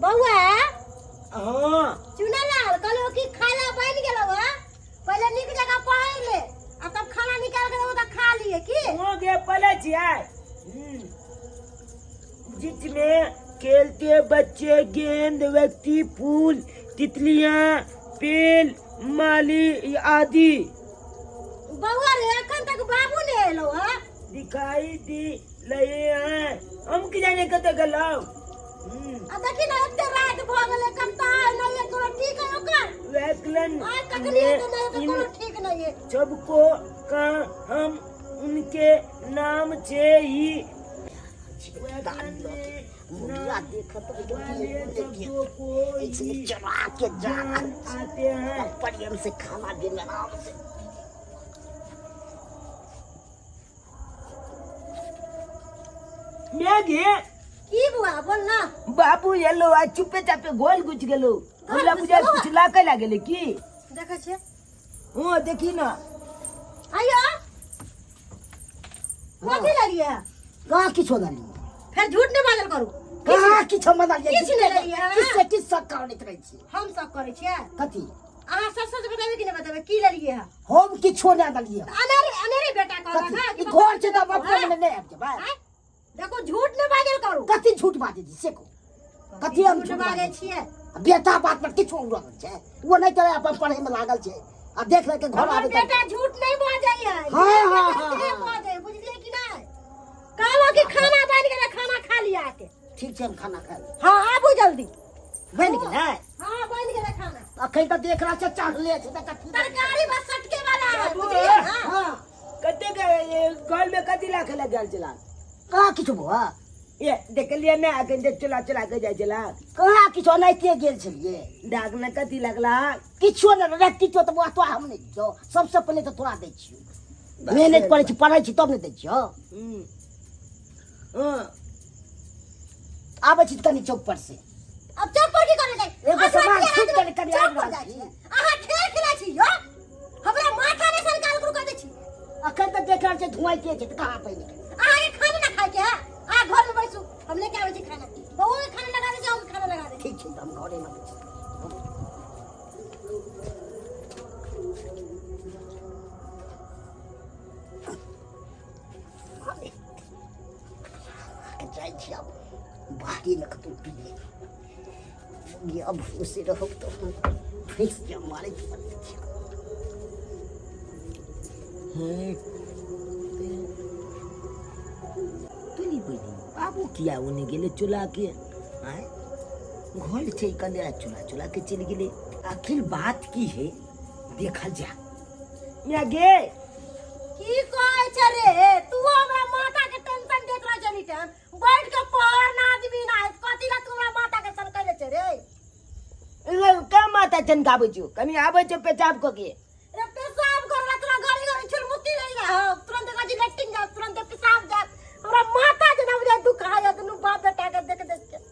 बउआ हां चुना लाल कलो की खाना बन गेलो है पहले निक जगह पढ़ ले अब तब खाना निकाल के तो खा लिए की हो गया पले छिया जिसमें खेलते बच्चे गेंद व्यक्ति फूल तितलियां पेल माली आदि बउआ रे अखन तक बाबू ने एलो है दिखाई दी लए हैं हम की जाने कते गलो आ देखी ना एते रात भ गेले कंता नहीं है तोरा ठीक है ओकर वैकलन आज तक नहीं तो नहीं तो ठीक नहीं है सबको का हम उनके नाम से ही मुझे देखत कोई इसमें चढ़ा के जान आते हैं परियम से खाना देना आराम से मैगे की बुआ बोल ना बाबू येलो आ चुपे चापे गोल गुच गेलो हमरा बुझा कुछ लाके लागले की देखै छे ओ देखी ना आयो कथि लगिया कहाँ किछो डाली फिर झूठ नहीं बाजल करू कहाँ किछो मदाली किछ नहीं लगिया किससे किस सब करने रही छी हम सब करे छियै कथी अहाँ सच बताबे कि नहीं बताबे की लगिया है हम किछो नहीं डालिए अनेरे अनेरे बेटा कहला ना कथी ई घर से तो अपने में नहीं आब जेबा देखो झूठ नहीं बाजल करू कथी झूठ बाजे जी से को कथी हम झूठ बाजे छियै बेटा बात पर किछो उड़ल छै वो नहीं करे अपन पढ़े में लागल छै आ देख ले के घर हमर आबे बेटा झूठ नहीं बाजैया हाँ। बाजे बुझलिए कि नहीं कहलो कि खाना बन गेलै खाना खा लिया के ठीक छै हम खाना खा ली हां आबू जल्दी बन गेलै हां बन गेलै खाना अखन तो देख रहा छै चाहले छै त कथी तरकारी बस सटके वाला है बाबू, बुझलिए हां हां कते के ये गोल में कति लाखे लग गेल चला कहाँ किछो बुआ ये देख लिया ना आके देख चला चला के जाय चला कहाँ किछो नहीं के गेल छलिए डाक न कति लगला किछो नहीं रे किछो तो बुआ तो हम नहीं जो सबसे पहले तो तोरा दै छियो मेहनत करे छी पढ़ै छी तब ने दै छियो हां आबै छी कनी चौक पर से अब चौक पर की करे जाय एगो सामान छूट गेलै कनी चौक आबि पर रहल जाय छी। छी अहाँ खेल खेलै छी यो हमरा माथा ने सरकार गुरु कर दै छी अखन तक देख रहल छै धुआं के छै त कहाँ पहिने अहाँ के खाना ना खाए के है आ घर में बैसू हम लेके आबै छी खाना बहू के खाना लगा दे जाओ खाना लगा दे ठीक छै त हम घरे में बैठ जाय छी अब बाकी में कतौ पी ले ये अब उसे रहो तो फिक्स के मारे तनी बनी बाबू किया उन्हें गेले चुला के आए घर छै कने चुला चुला के चल गेले आखिर बात की है देखल जा या गे की कहै छ रे तू हमरा माथा के टेंशन देत रह जनी टाइम बैठ के पढ़ ना आदमी ना कथि ला तू हमरा माथा के सन कैले छ रे का माता चनकाबै छियो कनी आबै छै पेचाब क के रे पेशाब कर तोरा गाड़ी गाड़ी छुरमुती नहीं जा तुरंत गाड़ी लेटिंग जा तुरंत पेशाब जा हमरा माथा जना बुझा दुखाया तनु बाप बेटा के देख देख के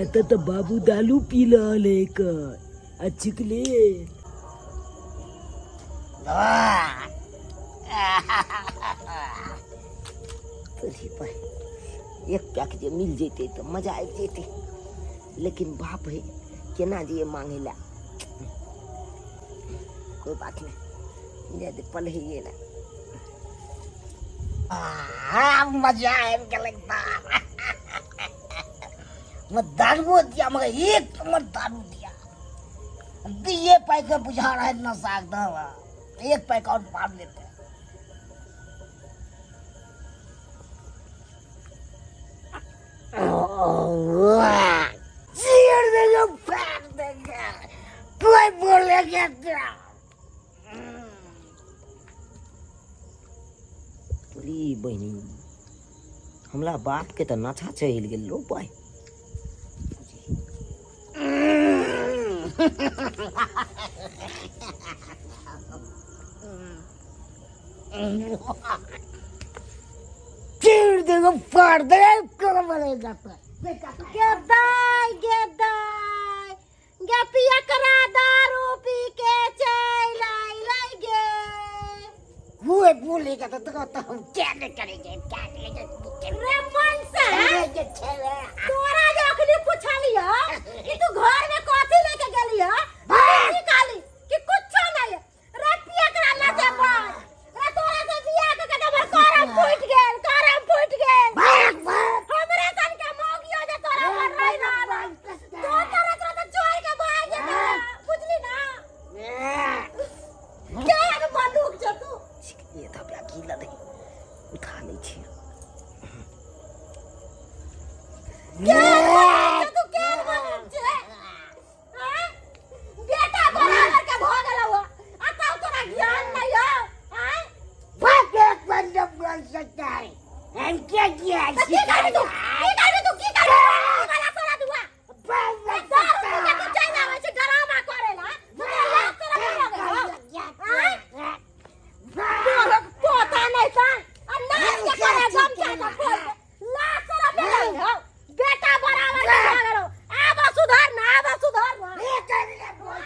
एत तो बाबू दालू पी लले क अचिकले एक पैक जे मिल जेते तो मजा आ जेते लेकिन बाप है केना जे मांगे ला कोई बात नहीं दे दे पल ही ये ना मजा आ गया मैं दारू दिया मगर एक मत दारू दिया दिए पैक बुझा रहा है नशा एकदम एक पैक और मार लेते हैं चीर देगा फेंक देगा कोई बोलेगा क्या ली बहनी हमला बाप के तो नछा चल गेल लो पाई चीर देगा फाड़ देगा क्या बनेगा गेदाई गेदाई लेगा तो हम क्या नहीं करेंगे रे मन से तोरा जो अखनी पूछलिया कि तू घर में कथी लेके गेलिया की काली कि कुछ नहीं रे पिया करा ना दे पास रे तोरा से बियाह के हमर करम फूट गेल हमरे सन के मौगियो जे तोरा पर रही ना तो तोरा तो छोड़ के भाग जा बुझली ना क्या बंदूक छ तू ये था प्या गीला नहीं उठा नहीं छी तू क्या बंदूक छ हां बेटा बराबर के भाग लवा आता तोरा ज्ञान नहीं हो हां बाप एक बंदूक बोल सकता है हम क्या किया की कर तू वाला सारा दुआ बाप तू चल आवे छ ड्रामा करेला तू लाख तेरा बोल हां पोता नहीं था अन्ना के करे जम जाता बोल लाख तेरा बेटा हो बेटा बराबर के भाग लो आब सुधार ना ये करने बोल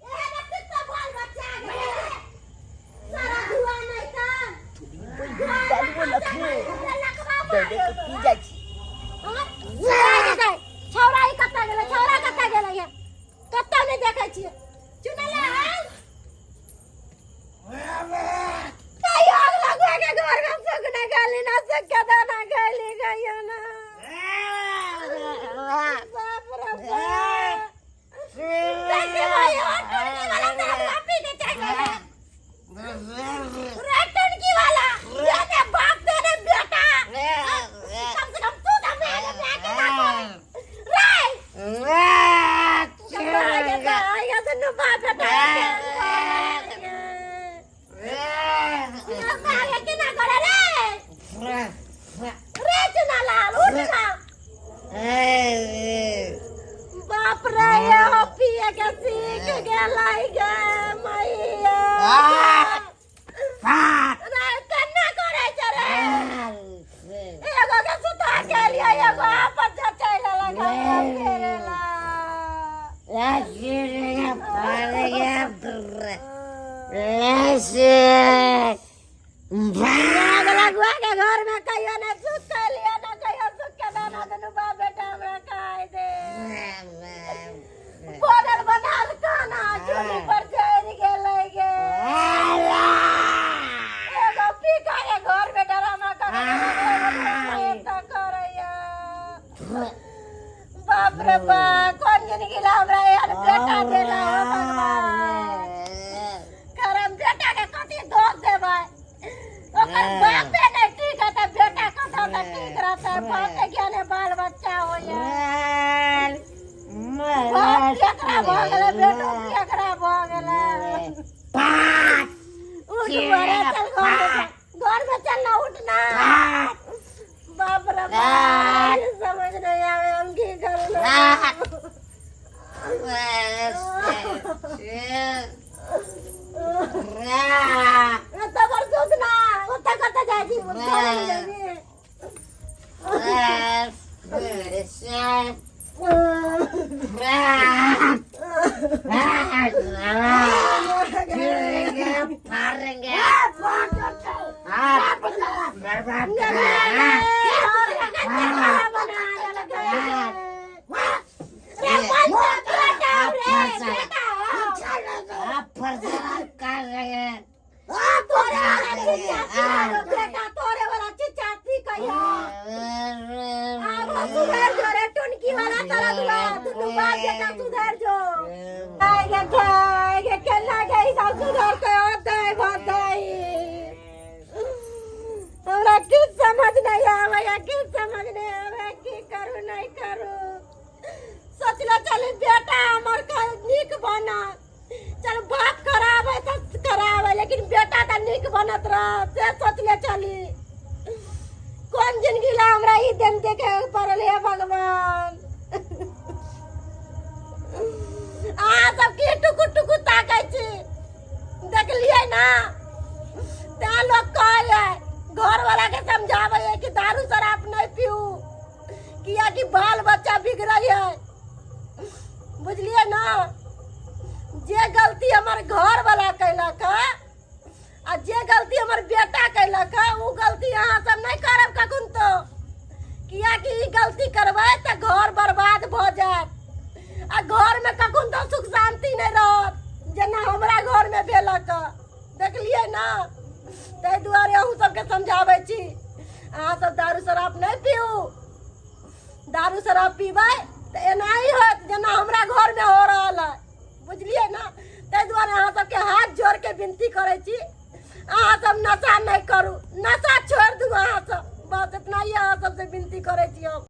ए बच्चे तो बोल बच्चा सारा दुआ नहीं था डालू लखने दे दे के पी जाई छी छौरा ही कत्ता गेले ये कत्ता नहीं देखै छियै चुनले कई आग लगवा के घर में सगना गाली ना सके दाना गाली गयो ना बाप रे बाप देखी भाई और टुनकी वाला तेरा पापी के चले रे टुनकी वाला ये बाप तेरे बेटा कम से कम तू तो मेरे बेटे ना रे आया तो न बाप बेटा के ना करे रे चुनालाल उठना बाप रे ये हो पिए के सीख गेलाई गे मैया रे कन्ना करे चरे एगो के सुता के लिया एगो आपस चले लगा फेरेला लगवा के घर में कहियो ना सुत के लिया ना कहियो सुत के दाना दुनु बाप बेटा हमरा खाए दे बोदल बनाल खाना चूल्ही पर जर गेलै गे एगो पीका के घर में डरामा करे तो करैया बाप रे बाप कौन जिंदगी ला हमरा यार बेटा देला हो भगवान करम बेटा के कथी दोष देबै ओकर बापे नहीं ठीक है तो बेटा कथा तो ठीक रहता है बाप के ज्ञाने बाल बच्चा हो यार बाप केकरा भ गेलै बेटो केकरा भ गेलै उठ बरे चल घर में चल ना उठना बाप रे बाप समझ नहीं आवे हम की करूं तबर सोचना ओता कता जाजी तोरे वाला चिचाती कहिया सुधर जो रे टुनकी वाला तरह दुनु बाप बेटा सुधर जो आगे केना गई सब सुधर के होतै हमरा किछ समझ नहीं आवे की करू नहीं करू सोचला चल बेटा हमर का नीक बना चल बात करावे तो करावे लेकिन बेटा तो नीक बनत रह से सोचले चली कौन जिंदगी ला हमरा ई दिन देखे पड़ल है भगवान आ सब की टुकु ताकै छी देखलिए ना ता लोग कहे घर वाला के समझावे है कि दारू शराब नहीं पीऊ किया कि बाल बच्चा बिगड़ है बुझलिए ना जे गलती हमारे घर वाला कैलक आ जे गलती हमर बेटा कैलक है वो गलती अहाँ सब नहीं करब कखन तो किया कि ई गलती करबै त घर बर्बाद भ जायत आ घर में कखन तो सुख शांति नहीं रहत जेना हमरा घर में भेलक देखलिए ना ताहि दुआरे अहूँ सबके समझाबै छी अहाँ सब दारू शराब नहीं पीऊ दारू शराब पीबै तो एनाही होत जेना हमरा घर में हो रहल है बुझलिए ना ताहि दुआरे अहाँ सबके हाथ जोड़ के विनती करै छी अहाँ सब नशा नहीं करू नशा छोड़ दू अहाँ सब बस इतना ही अहाँ सबसे विनती करै छी हम